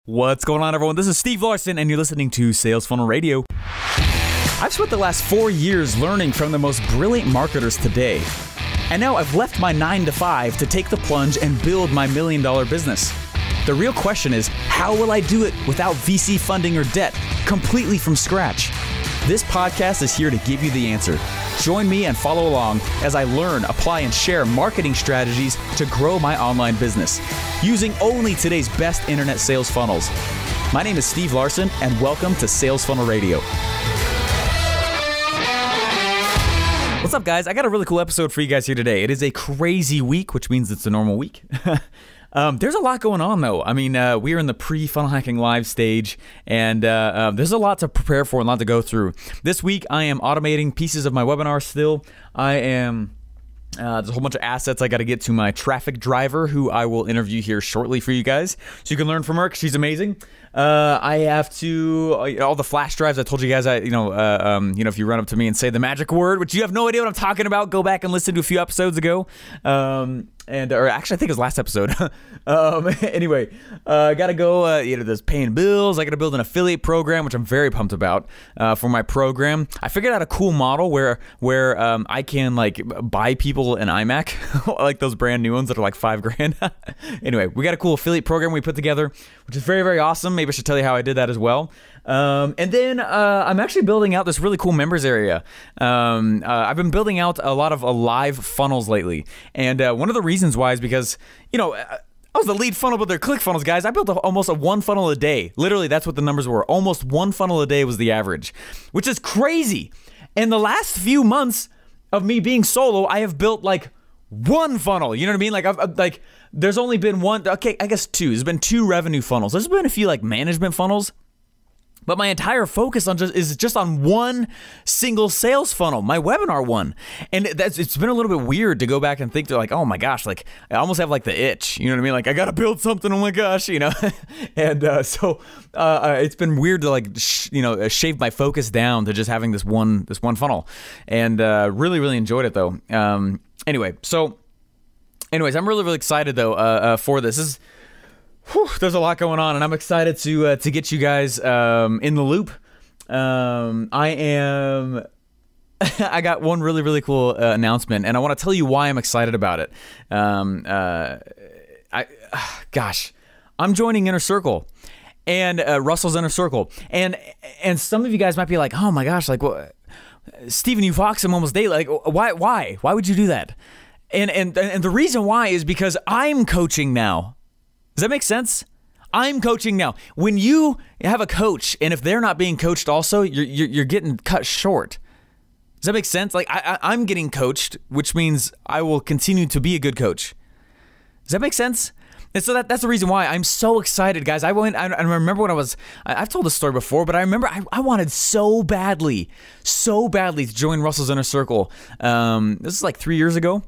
What's going on, everyone? This is Steve Larsen, and you're listening to Sales Funnel Radio. I've spent the last 4 years learning from the most brilliant marketers today. And now I've left my 9-to-5 to take the plunge and build my $1 million business. The real question is, how will I do it without VC funding or debt, completely from scratch? This podcast is here to give you the answer. Join me and follow along as I learn, apply, and share marketing strategies to grow my online business, using only today's best internet sales funnels. My name is Steve Larsen, and welcome to Sales Funnel Radio. What's up, guys? I got a really cool episode for you guys here today. It is a crazy week, which means it's a normal week. There's a lot going on, though. I mean, we are in the pre-funnel hacking live stage, and there's a lot to prepare for and a lot to go through. This week, I am automating pieces of my webinar still. There's a whole bunch of assets I got to get to my traffic driver, who I will interview here shortly for you guys, so you can learn from her, 'cause she's amazing. I have to all the flash drives. I told you guys, if you run up to me and say the magic word, which you have no idea what I'm talking about, go back and listen to a few episodes ago. Or actually, I think it was last episode. Anyway, I gotta go. There's paying bills. I gotta build an affiliate program, which I'm very pumped about for my program. I figured out a cool model where I can buy people an iMac, like those brand new ones that are like $5,000. Anyway, we got a cool affiliate program we put together, which is very, very awesome. Maybe I should tell you how I did that as well. And then I'm actually building out this really cool members area. I've been building out a lot of live funnels lately, and one of the reasons why is because, I was the lead funnel with their ClickFunnels, guys. I built almost one funnel a day. Literally, that's what the numbers were. Almost one funnel a day was the average, which is crazy. And the last few months of me being solo, I have built one funnel. You know what I mean? There's only been one. Okay, I guess two. There's been two revenue funnels. There's been a few management funnels. But my entire focus is just on one single sales funnel, my webinar one. And it's been a little bit weird to go back and think they're oh my gosh, I almost have the itch, you know what I mean? I got to build something, oh my gosh, And so it's been weird to shave my focus down to just having this one funnel. And really, really enjoyed it though. Anyways, I'm really, really excited though for this. There's a lot going on, and I'm excited to get you guys in the loop. I got one really, really cool announcement, and I want to tell you why I'm excited about it. I'm joining Inner Circle, and Russell's Inner Circle, and some of you guys might be like, oh my gosh, Steven, you fox him almost daily. Why would you do that? And the reason why is because I'm coaching now. Does that make sense? I'm coaching now. When you have a coach, and if they're not being coached also, you're getting cut short. Does that make sense? I'm getting coached, which means I will continue to be a good coach. Does that make sense? And so that's the reason why I'm so excited, guys. I remember when I've told this story before, but I remember I wanted so badly to join Russell's Inner Circle. This is 3 years ago.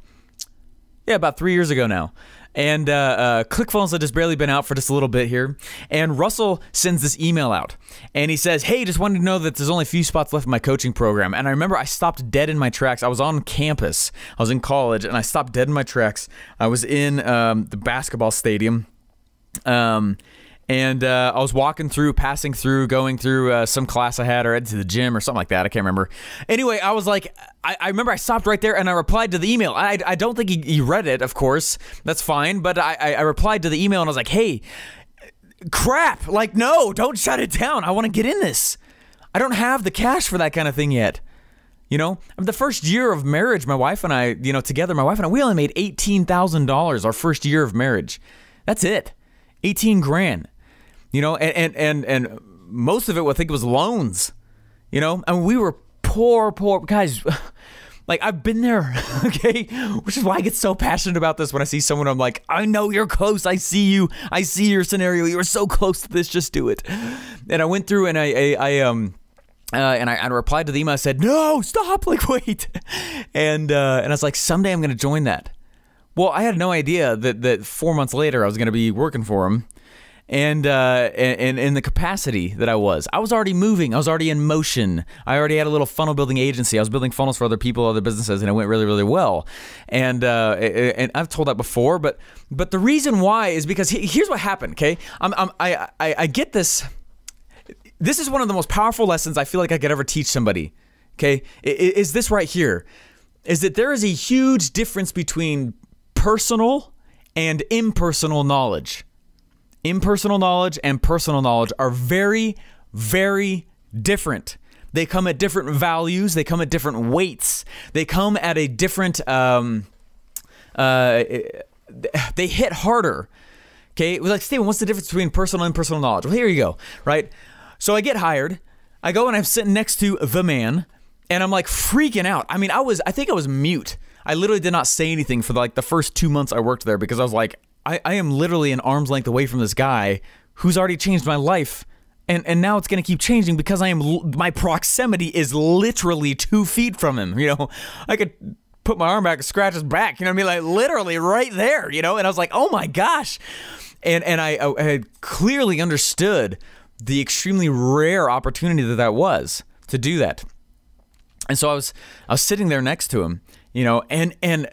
Yeah, about 3 years ago now. And ClickFunnels had just barely been out for just a little bit here. And Russell sends this email out. And he says, hey, just wanted to know that there's only a few spots left in my coaching program. And I remember I stopped dead in my tracks. I was on campus. I was in college, and I stopped dead in my tracks. I was in the basketball stadium. And I was passing through, going through some class I had, or headed to the gym or something like that. I can't remember. Anyway, I was I remember I stopped right there and I replied to the email. I don't think he read it, of course. That's fine. But I replied to the email and I was like, hey, crap. No, don't shut it down. I want to get in this. I don't have the cash for that kind of thing yet. The first year of marriage, my wife and I, together, we only made $18,000 our first year of marriage. That's it. 18 grand. And most of it, I think it was loans, and we were poor guys. I've been there, okay? Which is why I get so passionate about this when I see someone, I'm like, I know you're close. I see you. I see your scenario. You were so close to this. Just do it. And I went through and I replied to the email. I said, no, stop, wait. And I was like, someday I'm going to join that. Well, I had no idea that 4 months later I was going to be working for him. and in the capacity that I was already moving. I was already in motion. I already had a little funnel building agency. I was building funnels for other people, other businesses, and it went really, really well. And I've told that before, but the reason why is because here's what happened. Okay, I get this. This is one of the most powerful lessons I feel like I could ever teach somebody. Okay, is this right here? Is that there is a huge difference between personal and impersonal knowledge. Impersonal knowledge and personal knowledge are very, very different. They come at different values. They come at different weights. They come at a different, they hit harder. Okay, it was like, Steven, what's the difference between personal and impersonal knowledge? Well, here you go, right? So I get hired. I go and I'm sitting next to the man, and I'm like freaking out. I mean, I think I was mute. I literally did not say anything for like the first 2 months I worked there because I was like, I am literally an arm's length away from this guy who's already changed my life. And now it's going to keep changing because my proximity is literally 2 feet from him. You know, I could put my arm back and scratch his back, you know what I mean? Like literally right there, you know? And I was like, oh my gosh. And I had clearly understood the extremely rare opportunity that was to do that. And so I was sitting there next to him, you know, and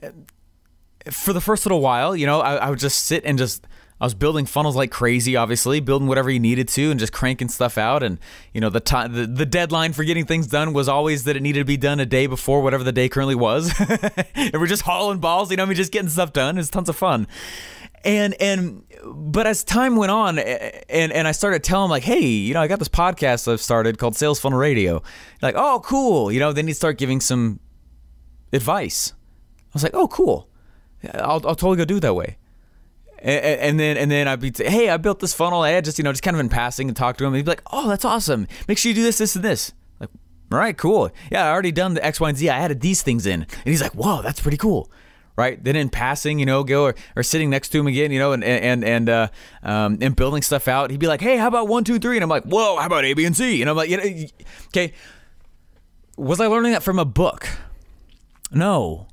for the first little while, you know, I would just sit and I was building funnels like crazy, obviously, building whatever you needed to and just cranking stuff out. And, you know, the deadline for getting things done was always that it needed to be done a day before whatever the day currently was. And we're just hauling balls, you know, I mean, just getting stuff done. It's tons of fun. But as time went on and I started telling him like, hey, you know, I got this podcast I've started called Sales Funnel Radio. Like, oh, cool. You know, then he'd start giving some advice. I was like, oh, cool. I'll totally go do it that way. And then I'd be, hey, I built this funnel. I had just kind of in passing and talk to him. And he'd be like, oh, that's awesome. Make sure you do this, and this. Like, all right, cool. Yeah, I already done the X, Y, and Z. I added these things in. And he's like, whoa, that's pretty cool. Right. Then in passing, you know, go or sitting next to him again, you know, and building stuff out. He'd be like, hey, how about 1, 2, 3? And I'm like, whoa, how about A, B, and C? And I'm like, you know, okay. Was I learning that from a book? No,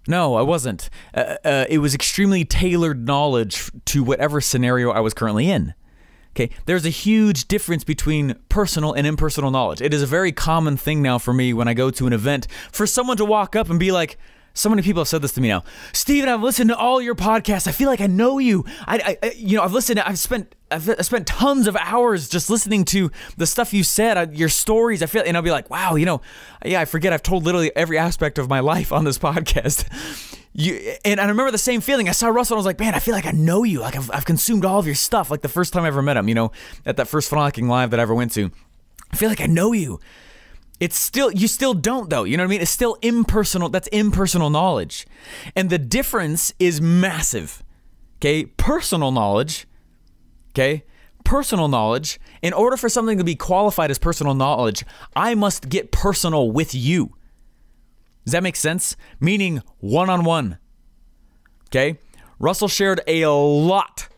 I wasn't. It was extremely tailored knowledge to whatever scenario I was currently in. Okay, there's a huge difference between personal and impersonal knowledge. It is a very common thing now for me when I go to an event for someone to walk up and be like, so many people have said this to me now. Steven, I've listened to all your podcasts. I feel like I know you. I've listened. I've spent tons of hours just listening to the stuff you said, your stories. And I'll be like, wow, you know, yeah, I forget I've told literally every aspect of my life on this podcast. And I remember the same feeling. I saw Russell and I was like, man, I feel like I know you. Like I've consumed all of your stuff. Like the first time I ever met him, you know, at that first Funnel Hacking Live that I ever went to. I feel like I know you. You still don't though, you know what I mean? It's still impersonal. That's impersonal knowledge. And the difference is massive. Okay? Personal knowledge, in order for something to be qualified as personal knowledge, I must get personal with you. Does that make sense? Meaning one-on-one. Okay? Russell shared a lot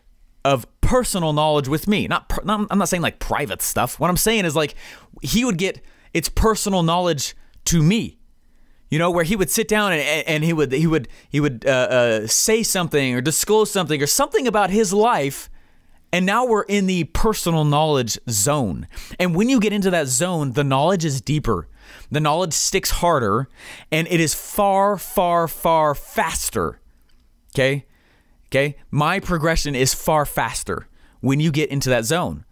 of personal knowledge with me. I'm not saying like private stuff. What I'm saying is like he would get it's personal knowledge to me, you know, where he would sit down and he would say something or disclose something about his life, and now we're in the personal knowledge zone. And when you get into that zone, the knowledge is deeper, the knowledge sticks harder, and it is far, far, far faster. Okay, my progression is far faster when you get into that zone.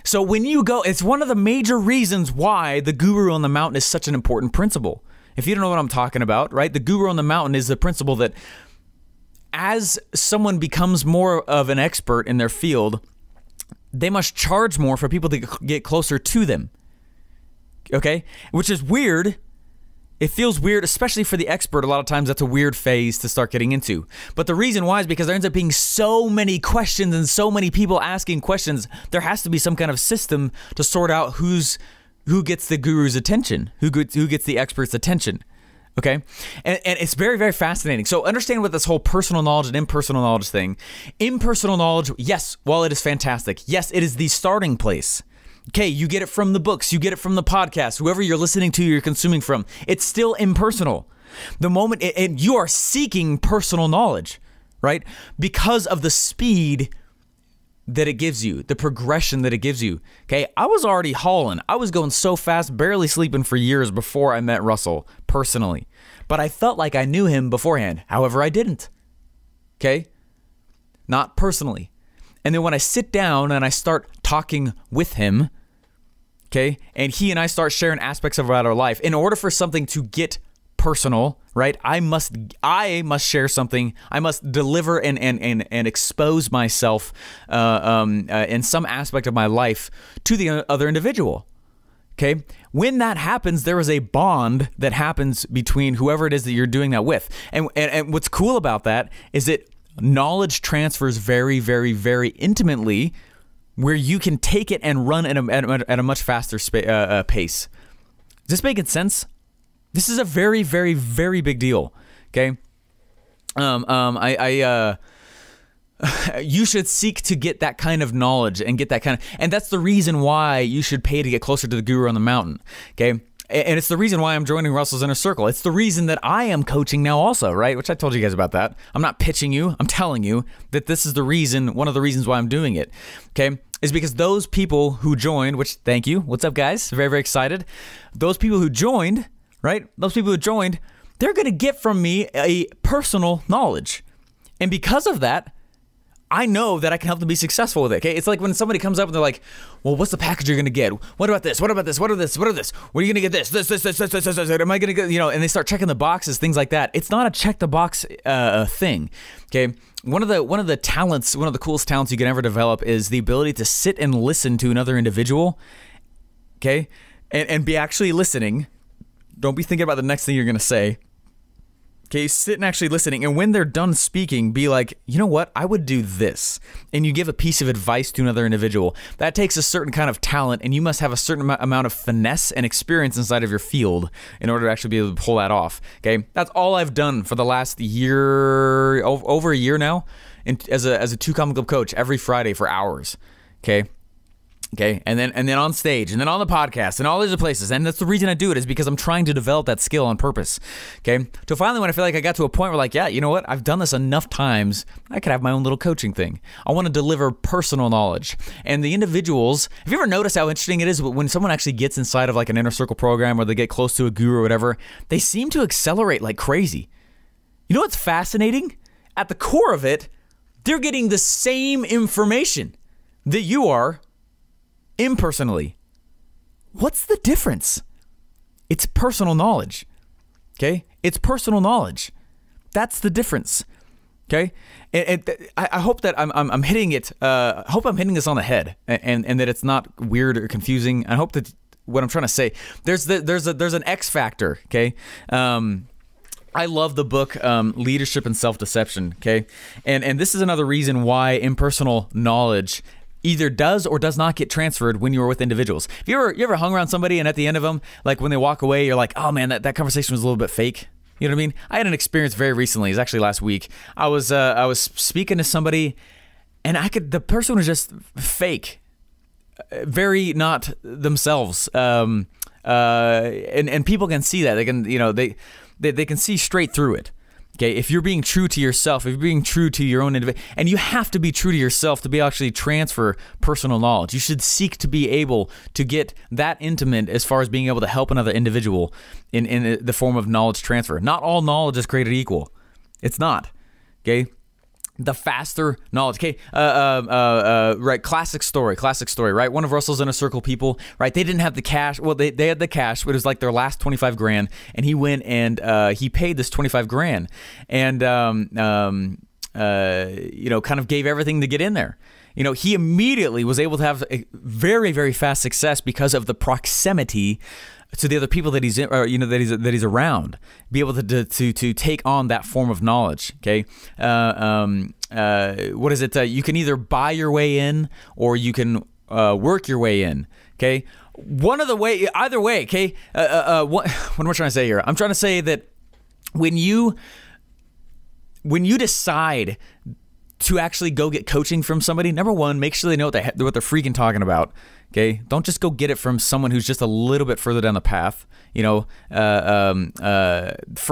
So when you go, it's one of the major reasons why the guru on the mountain is such an important principle. If you don't know what I'm talking about, right? The guru on the mountain is the principle that as someone becomes more of an expert in their field, they must charge more for people to get closer to them. Okay? Which is weird. It feels weird, especially for the expert. A lot of times that's a weird phase to start getting into. But the reason why is because there ends up being so many questions and so many people asking questions. There has to be some kind of system to sort out who gets the guru's attention, who gets the expert's attention. Okay? And it's very, very fascinating. So understand what this whole personal knowledge and impersonal knowledge thing. Impersonal knowledge, yes, while it is fantastic, yes, it is the starting place. Okay, you get it from the books, you get it from the podcast, whoever you're listening to, you're consuming from. It's still impersonal. The moment, and you are seeking personal knowledge, right? Because of the speed that it gives you, the progression that it gives you. Okay, I was already hauling. I was going so fast, barely sleeping for years before I met Russell personally. But I felt like I knew him beforehand. However, I didn't. Okay? Not personally. And then when I sit down and I start talking with him, okay, and he and I start sharing aspects of our life, in order for something to get personal, right? I must share something. I must deliver and expose myself in some aspect of my life to the other individual. Okay? When that happens, there is a bond that happens between whoever it is that you're doing that with. And what's cool about that is that knowledge transfers very, very, very intimately, where you can take it and run at a much faster pace. Is this making sense? This is a very, very, very big deal. Okay, you should seek to get that kind of knowledge and get that kind of, and that's the reason why you should pay to get closer to the guru on the mountain. Okay, and it's the reason why I'm joining Russell's Inner Circle. It's the reason that I am coaching now also, right? Which I told you guys about that. I'm not pitching you. I'm telling you that this is the reason, one of the reasons why I'm doing it. Okay, is because those people who joined, which thank you. What's up, guys? Very, very excited. Those people who joined. Right? Those people who joined, they're going to get from me a personal knowledge. And because of that, I know that I can help them be successful with it. Okay? It's like when somebody comes up and they're like, well, what's the package you're going to get? What about this? What about this? What about this? What about this? When are you going to get this? This. Am I going to get, and they start checking the boxes, things like that. It's not a check the box thing. Okay? One of the talents, one of the coolest talents you can ever develop is the ability to sit and listen to another individual. Okay? And be actually listening. Don't be thinking about the next thing you're going to say. Okay, sit and actually listening. And when they're done speaking, be like, you know what? I would do this. And you give a piece of advice to another individual. That takes a certain kind of talent, and you must have a certain amount of finesse and experience inside of your field in order to actually be able to pull that off. Okay, that's all I've done for the last year, over a year now, as a 2 Common Club coach every Friday for hours. Okay. Okay, and then on stage, and then on the podcast, and all these other places. And that's the reason I do it, is because I'm trying to develop that skill on purpose. Okay, so finally when I feel like I got to a point where like, yeah, you know what? I've done this enough times, I could have my own little coaching thing. I want to deliver personal knowledge. And the individuals, have you ever noticed how interesting it is when someone actually gets inside of like an Inner Circle program, or they get close to a guru or whatever, they seem to accelerate like crazy. You know what's fascinating? At the core of it, they're getting the same information that you are impersonally. What's the difference? It's personal knowledge. Okay? It's personal knowledge. That's the difference. Okay? And I hope that I'm hitting it. I hope I'm hitting this on the head, and that it's not weird or confusing. I hope that what I'm trying to say, there's an X factor. Okay? I love the book Leadership and Self-Deception. Okay? And this is another reason why impersonal knowledge either does or does not get transferred when you're with individuals. If you ever hung around somebody, and at the end of them, like when they walk away, you're like, oh man, that conversation was a little bit fake. You know what I mean? I had an experience very recently. It was actually last week. I was speaking to somebody, and the person was just fake, very not themselves. And people can see that. They can, they can see straight through it. Okay, if you're being true to yourself, if you're being true to your own individual, and you have to be true to yourself to be actually transfer personal knowledge. You should seek to be able to get that intimate as far as being able to help another individual in the form of knowledge transfer. Not all knowledge is created equal. It's not. Okay. The faster knowledge. Okay, right, classic story, right? One of Russell's Inner Circle people, right? They didn't have the cash. Well, they had the cash, but it was like their last 25 grand, and he went and he paid this 25 grand, and kind of gave everything to get in there. He immediately was able to have a very, very fast success because of the proximity to the other people that he's that he's around, be able to take on that form of knowledge. Okay, what is it? You can either buy your way in, or you can work your way in. Okay, either way. Okay, what am I trying to say here? I'm trying to say that when you decide to actually go get coaching from somebody, number one, make sure they know what they're freaking talking about. Okay, don't just go get it from someone who's just a little bit further down the path. For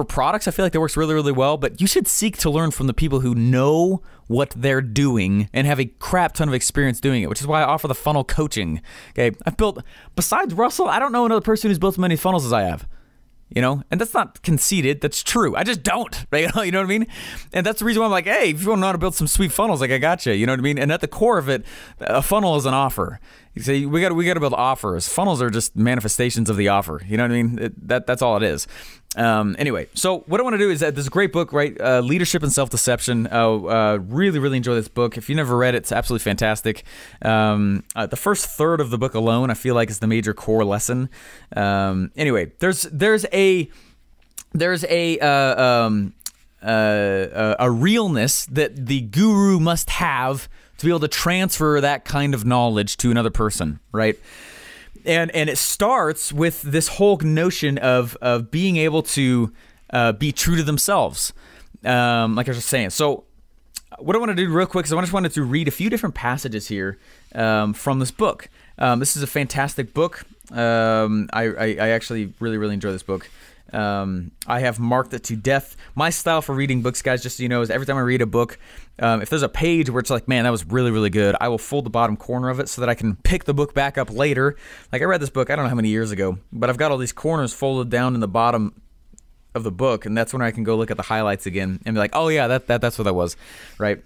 products, I feel like that works really, really well, but you should seek to learn from the people who know what they're doing and have a crap ton of experience doing it, which is why I offer the funnel coaching. Okay, I've built, besides Russell, I don't know another person who's built as many funnels as I have. And that's not conceited. That's true. I just don't. Right? You know what I mean? And that's the reason why I'm like, hey, if you want to know how to build some sweet funnels, like I got you. You know what I mean? And at the core of it, a funnel is an offer. You say we got to build offers. Funnels are just manifestations of the offer. You know what I mean? That's all it is. Anyway, so what I want to do is that there's a great book, right? Leadership and Self-Deception. Really, really enjoy this book. If you never read it, it's absolutely fantastic. The first third of the book alone, I feel like, is the major core lesson. Anyway, there's a realness that the guru must have to be able to transfer that kind of knowledge to another person, right? And it starts with this whole notion of being able to be true to themselves, like I was just saying. So what I want to do real quick is I just wanted to read a few different passages here from this book. This is a fantastic book. I actually really, really enjoy this book. I have marked it to death. My style for reading books, guys, just so you know, is every time I read a book, if there's a page where it's like, man, that was really, really good, I will fold the bottom corner of it so that I can pick the book back up later. Like I read this book, I don't know how many years ago, but I've got all these corners folded down in the bottom of the book, and that's when I can go look at the highlights again and be like, oh yeah, that's what that was, right?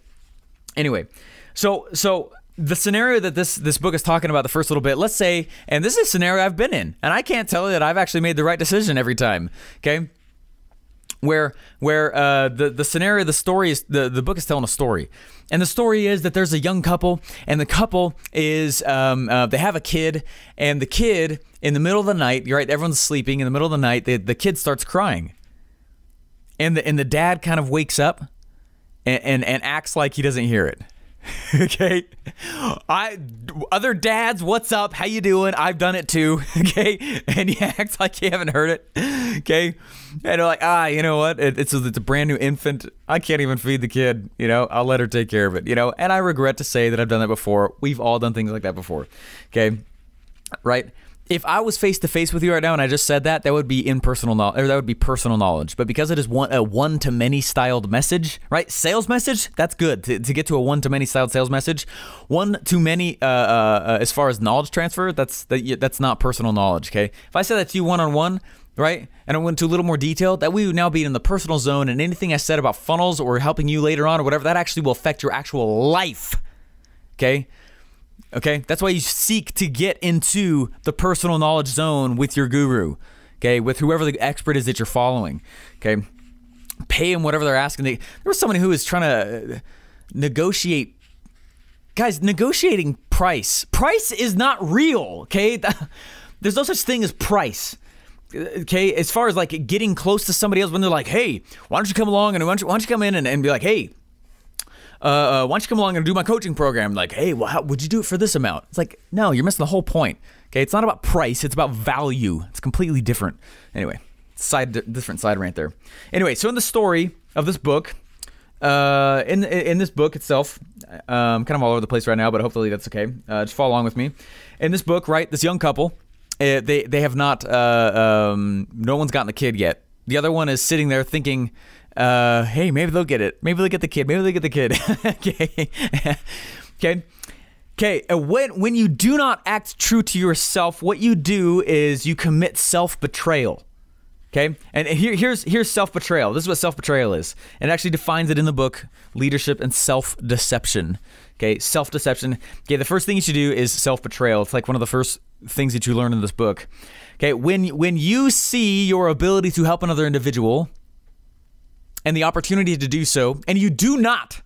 Anyway, so the scenario that this book is talking about, the first little bit, let's say, and this is a scenario I've been in, and I can't tell you that I've actually made the right decision every time, okay? Where the scenario, the story is, the book is telling a story, and the story is that there's a young couple, and the couple is, they have a kid, and the kid, in the middle of the night, you're right, everyone's sleeping, in the middle of the night, the kid starts crying, and the dad kind of wakes up and acts like he doesn't hear it. Okay, other dads, what's up? How you doing? I've done it too. Okay, and you act like you haven't heard it. Okay, and they're like, you know what? It's a brand new infant. I can't even feed the kid. I'll let her take care of it. And I regret to say that I've done that before. We've all done things like that before. Okay, right? If I was face to face with you right now and I just said that would be impersonal knowledge, or that would be personal knowledge. But because it is a one-to-many styled message, right? Sales message, that's good to get to a one-to-many styled sales message. One-to-many, as far as knowledge transfer, that's not personal knowledge. Okay, if I said that to you one-on-one, right, and I went into a little more detail, that we would now be in the personal zone, and anything I said about funnels or helping you later on or whatever, that actually will affect your actual life. Okay. Okay, that's why you seek to get into the personal knowledge zone with your guru, okay, with whoever the expert is that you're following, okay? Pay them whatever they're asking. There was somebody who was trying to negotiate. Guys, negotiating price. Price is not real, okay? There's no such thing as price, okay? As far as like getting close to somebody else when they're like, hey, why don't you come along and why don't you come in and be like, hey, why don't you come along and do my coaching program? Like, hey, well, how would you do it for this amount? It's like, no, you're missing the whole point. Okay, it's not about price, it's about value. It's completely different. Anyway, different side rant there. Anyway, so in the story of this book, in this book itself, kind of all over the place right now, but hopefully that's okay. Just follow along with me. In this book, right, this young couple, they have not, no one's gotten the kid yet. The other one is sitting there thinking, hey, maybe they'll get it. Maybe they'll get the kid. Maybe they'll get the kid. Okay. Okay. When you do not act true to yourself, what you do is you commit self-betrayal. Okay. And here's self-betrayal. This is what self-betrayal is. And it actually defines it in the book, Leadership and Self-Deception. Okay. Self-deception. Okay. The first thing you should do is self-betrayal. It's like one of the first things that you learn in this book. Okay. When you see your ability to help another individual and the opportunity to do so, and you do not,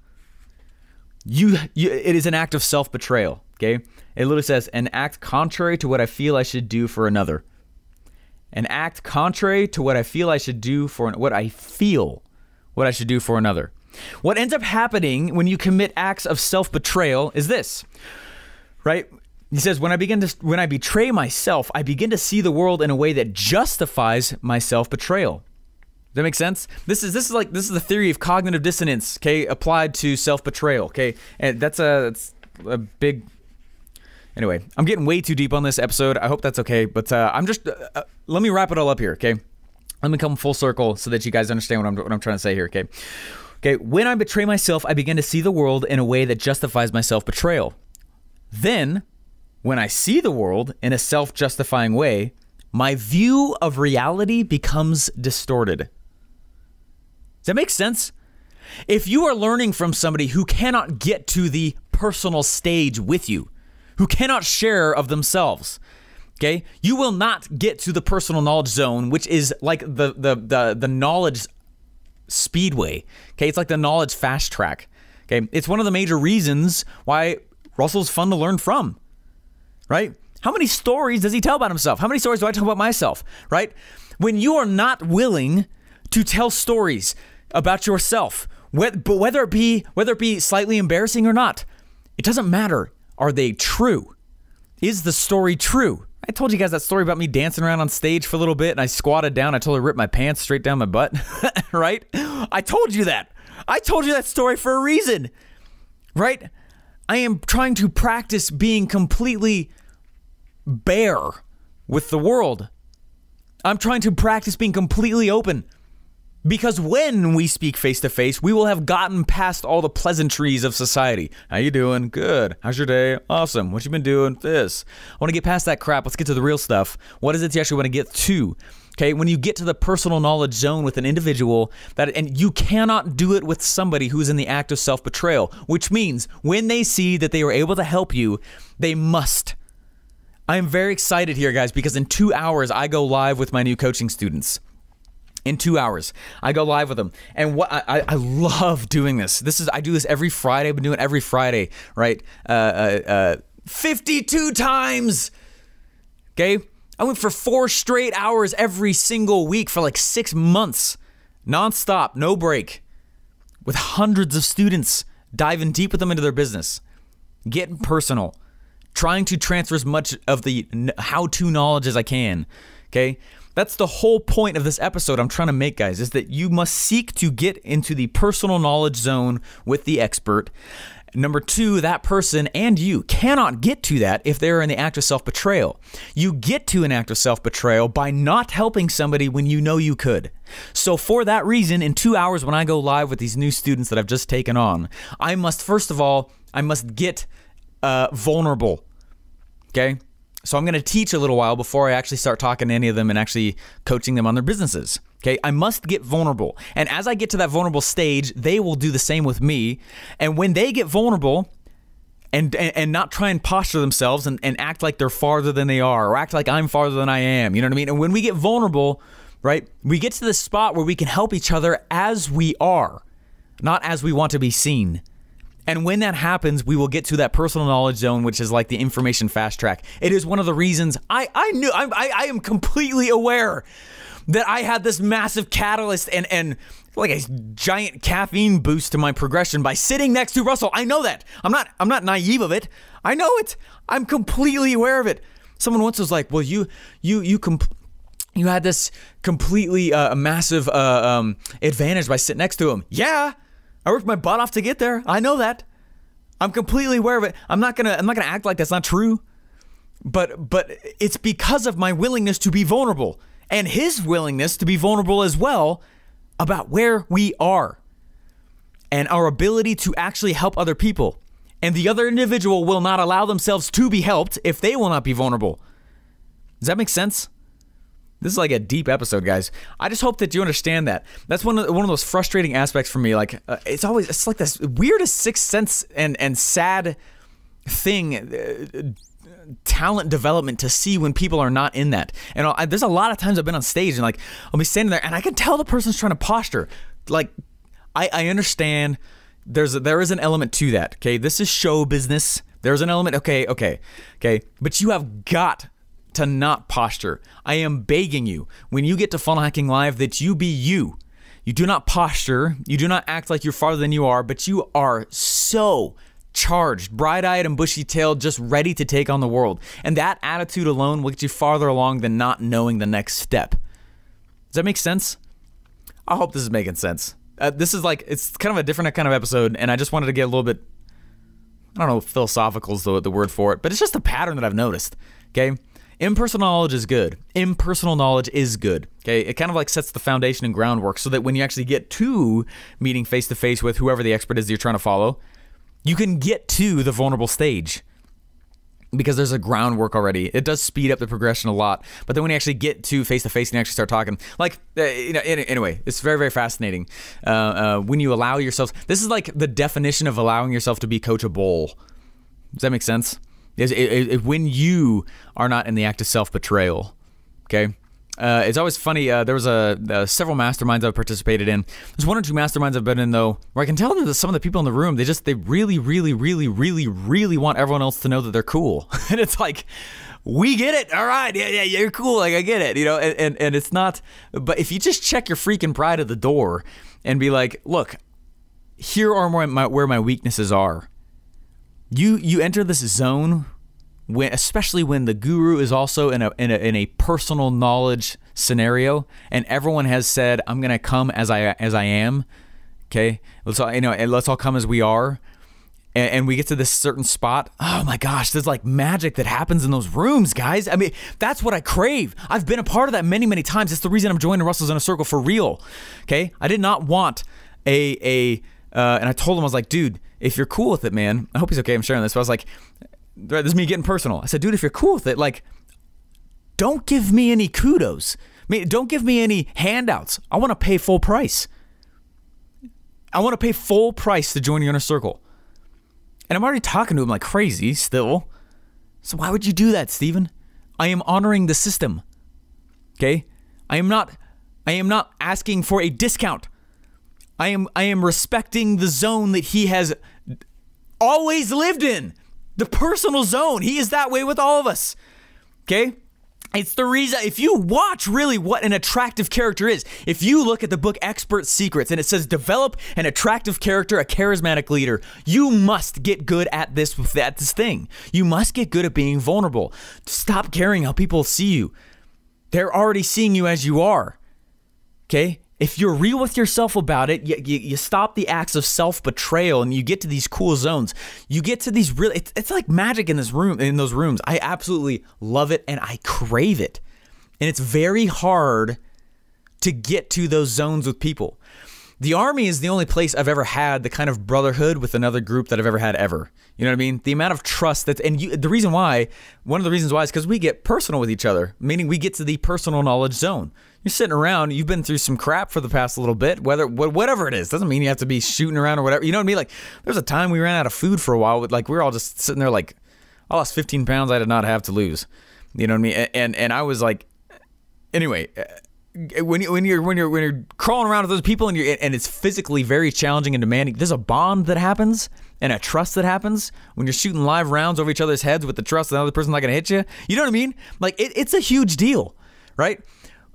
it is an act of self-betrayal, okay? It literally says, an act contrary to what I feel I should do for another. An act contrary to what I feel I should do for, what I should do for another. What ends up happening when you commit acts of self-betrayal is this, right? He says, when I betray myself, I begin to see the world in a way that justifies my self-betrayal. Does that make sense? This is the theory of cognitive dissonance, okay, applied to self-betrayal, okay? And that's a big Anyway, I'm getting way too deep on this episode. I hope that's okay. But I'm just let me wrap it all up here, okay? Let me come full circle so that you guys understand what I'm trying to say here, okay? Okay, when I betray myself, I begin to see the world in a way that justifies my self-betrayal. Then, when I see the world in a self-justifying way, my view of reality becomes distorted. Does that make sense? If you are learning from somebody who cannot get to the personal stage with you, who cannot share of themselves, okay, you will not get to the personal knowledge zone, which is like the knowledge speedway. Okay, it's like the knowledge fast track. Okay, it's one of the major reasons why Russell's fun to learn from, right? How many stories does he tell about himself? How many stories do I tell about myself, right? When you are not willing to tell stories about yourself, whether it be slightly embarrassing or not, it doesn't matter. Are they true? Is the story true? I told you guys that story about me dancing around on stage for a little bit and I squatted down. I totally ripped my pants straight down my butt, right? I told you that. I told you that story for a reason, right? I am trying to practice being completely bare with the world. I'm trying to practice being completely open. Because when we speak face to face, we will have gotten past all the pleasantries of society. How you doing? Good. How's your day? Awesome. What you been doing? This. I want to get past that crap. Let's get to the real stuff. What is it you actually want to get to? Okay, when you get to the personal knowledge zone with an individual, and you cannot do it with somebody who's in the act of self-betrayal, which means when they see that they were able to help you, they must. I am very excited here, guys, because in 2 hours, I go live with my new coaching students. In 2 hours, I go live with them, and what I love doing this. I do this every Friday. I've been doing it every Friday, right? 52 times. Okay, I went for 4 straight hours every single week for like 6 months, nonstop, no break, with hundreds of students, diving deep with them into their business, getting personal, trying to transfer as much of the how-to knowledge as I can. Okay. That's the whole point of this episode I'm trying to make, guys, is that you must seek to get into the personal knowledge zone with the expert. Number 2, that person and you cannot get to that if they're in the act of self-betrayal. You get to an act of self-betrayal by not helping somebody when you know you could. So for that reason, in 2 hours when I go live with these new students that I've just taken on, I must, first of all, get vulnerable, okay? So I'm going to teach a little while before I actually start talking to any of them and actually coaching them on their businesses. Okay, I must get vulnerable. And as I get to that vulnerable stage, they will do the same with me. And when they get vulnerable and not try and posture themselves and act like they're farther than they are or act like I'm farther than I am, you know what I mean? And when we get vulnerable, right, we get to the spot where we can help each other as we are, not as we want to be seen. And when that happens, we will get to that personal knowledge zone, which is like the information fast track. It is one of the reasons I am completely aware that I had this massive catalyst and like a giant caffeine boost to my progression by sitting next to Russell. I know that. I'm not naive of it. I know it. I'm completely aware of it. Someone once was like, "Well, you had this completely massive advantage by sitting next to him." Yeah. I worked my butt off to get there. I know that. I'm completely aware of it. I'm not gonna act like that's not true. But it's because of my willingness to be vulnerable and his willingness to be vulnerable as well about where we are and our ability to actually help other people. And the other individual will not allow themselves to be helped if they will not be vulnerable. Does that make sense? This is like a deep episode, guys. I just hope that you understand that. That's one of those frustrating aspects for me. Like it's like this weirdest sixth sense and sad thing, talent development to see when people are not in that. And there's a lot of times I've been on stage and like I'll be standing there and I can tell the person's trying to posture. Like I understand there is an element to that. Okay, this is show business. There's an element. Okay. But you have got to not posture. I am begging you, when you get to Funnel Hacking Live, that you be you. You do not posture. You do not act like you're farther than you are, but you are so charged, bright-eyed and bushy-tailed, just ready to take on the world. And that attitude alone will get you farther along than not knowing the next step. Does that make sense? I hope this is making sense. This is like, it's kind of a different kind of episode, and I just wanted to get a little bit I don't know if philosophical is the word for it, but it's just a pattern that I've noticed, okay? Impersonal knowledge is good. Impersonal knowledge is good, okay? It kind of like sets the foundation and groundwork so that when you actually get to meeting face-to-face with whoever the expert is that you're trying to follow, you can get to the vulnerable stage because there's a groundwork already. It does speed up the progression a lot, but then when you actually get to face-to-face and you actually start talking, like, anyway, it's very, very fascinating. When you allow yourself, this is like the definition of allowing yourself to be coachable. Does that make sense? When you are not in the act of self-betrayal, okay? It's always funny. There was several masterminds I've participated in. There's one or two masterminds I've been in, though, where I can tell that some of the people in the room, they really, really, really, really, really want everyone else to know that they're cool. And it's like, we get it. All right. Yeah, you're cool. Like, I get it. You know, and it's not, but if you just check your freaking pride at the door and be like, look, here are where my weaknesses are. You enter this zone especially when the guru is also in a personal knowledge scenario, and everyone has said, "I'm gonna come as I am." Okay, let's all come as we are, and we get to this certain spot. Oh my gosh, there's like magic that happens in those rooms, guys. I mean, that's what I crave. I've been a part of that many, many times. It's the reason I'm joining Russell's Inner Circle for real. Okay, I did not want and I told him, I was like, dude, if you're cool with it, man, I hope he's okay. I'm sharing this, but I was like, this is me getting personal. I said, dude, if you're cool with it, like, don't give me any kudos. I mean, don't give me any handouts. I want to pay full price. I want to pay full price to join your inner circle. And I'm already talking to him like crazy still. So why would you do that, Stephen? I am honoring the system. Okay? I am not asking for a discount. I am respecting the zone that he has always lived in. The personal zone. He is that way with all of us. Okay? It's the reason, if you watch really what an attractive character is, if you look at the book Expert Secrets and it says develop an attractive character, a charismatic leader, you must get good at this thing. You must get good at being vulnerable. Stop caring how people see you. They're already seeing you as you are. Okay? If you're real with yourself about it, you stop the acts of self-betrayal and you get to these cool zones. You get to these really, it's like magic in those rooms. I absolutely love it and I crave it. And it's very hard to get to those zones with people. The Army is the only place I've ever had the kind of brotherhood with another group that I've ever had ever. You know what I mean? The amount of trust one of the reasons why is because we get personal with each other, meaning we get to the personal knowledge zone. You're sitting around, you've been through some crap for the past little bit, whatever it is. Doesn't mean you have to be shooting around or whatever. You know what I mean? Like, there's a time we ran out of food for a while. Like, we were all just sitting there like, I lost 15 pounds I did not have to lose. You know what I mean? And I was like, anyway, when you're crawling around with those people and it's physically very challenging and demanding, there's a bond that happens and a trust that happens when you're shooting live rounds over each other's heads with the trust that the other person's not going to hit you. You know what I mean? Like, it's a huge deal, right?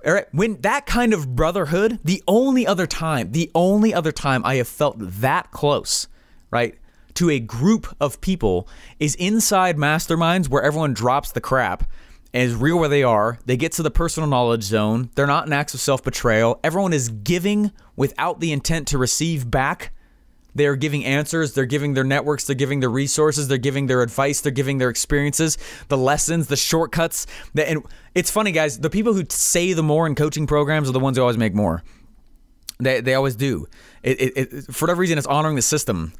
All right, when that kind of brotherhood, the only other time I have felt that close, right, to a group of people is inside masterminds where everyone drops the crap and is real where they are. They get to the personal knowledge zone. They're not in acts of self-betrayal. Everyone is giving without the intent to receive back. They are giving answers. They're giving their networks. They're giving their resources. They're giving their advice. They're giving their experiences, the lessons, the shortcuts. And it's funny, guys. The people who say the more in coaching programs are the ones who always make more. They always do. For whatever reason, it's honoring the system,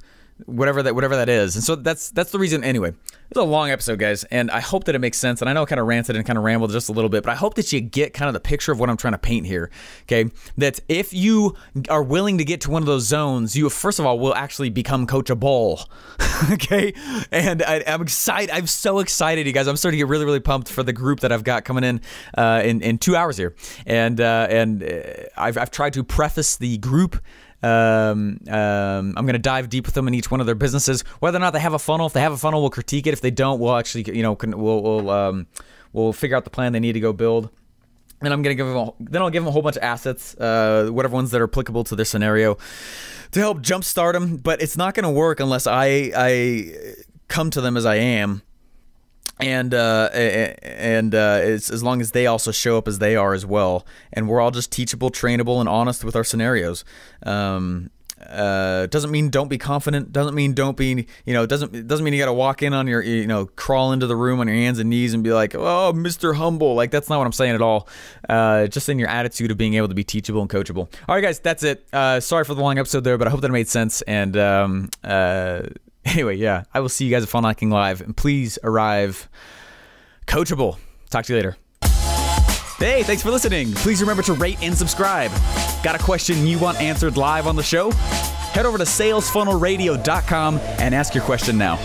whatever that is. And so that's the reason. Anyway, it's a long episode, guys, and I hope that it makes sense. And I know I kind of ranted and kind of rambled just a little bit, but I hope that you get kind of the picture of what I'm trying to paint here. Okay, that if you are willing to get to one of those zones, you first of all will actually become coachable. Okay, and I'm excited. I'm so excited, you guys. I'm starting to get really, really pumped for the group that I've got coming in 2 hours here, and I've tried to preface the group. I'm going to dive deep with them in each one of their businesses, whether or not they have a funnel. If they have a funnel, we'll critique it. If they don't, we'll actually, we'll figure out the plan they need to go build. And I'm going to I'll give them a whole bunch of assets, whatever ones that are applicable to their scenario to help jumpstart them. But it's not going to work unless I come to them as I am. And it's as long as they also show up as they are as well, and we're all just teachable, trainable, and honest with our scenarios. doesn't mean don't be confident. Doesn't mean don't be, doesn't mean you got to walk in on your, crawl into the room on your hands and knees and be like, oh, Mr. Humble. Like, that's not what I'm saying at all. Just in your attitude of being able to be teachable and coachable. All right, guys, that's it. Sorry for the long episode there, but I hope that made sense. And anyway, yeah, I will see you guys at Funnel Hacking Live. And please arrive coachable. Talk to you later. Hey, thanks for listening. Please remember to rate and subscribe. Got a question you want answered live on the show? Head over to salesfunnelradio.com and ask your question now.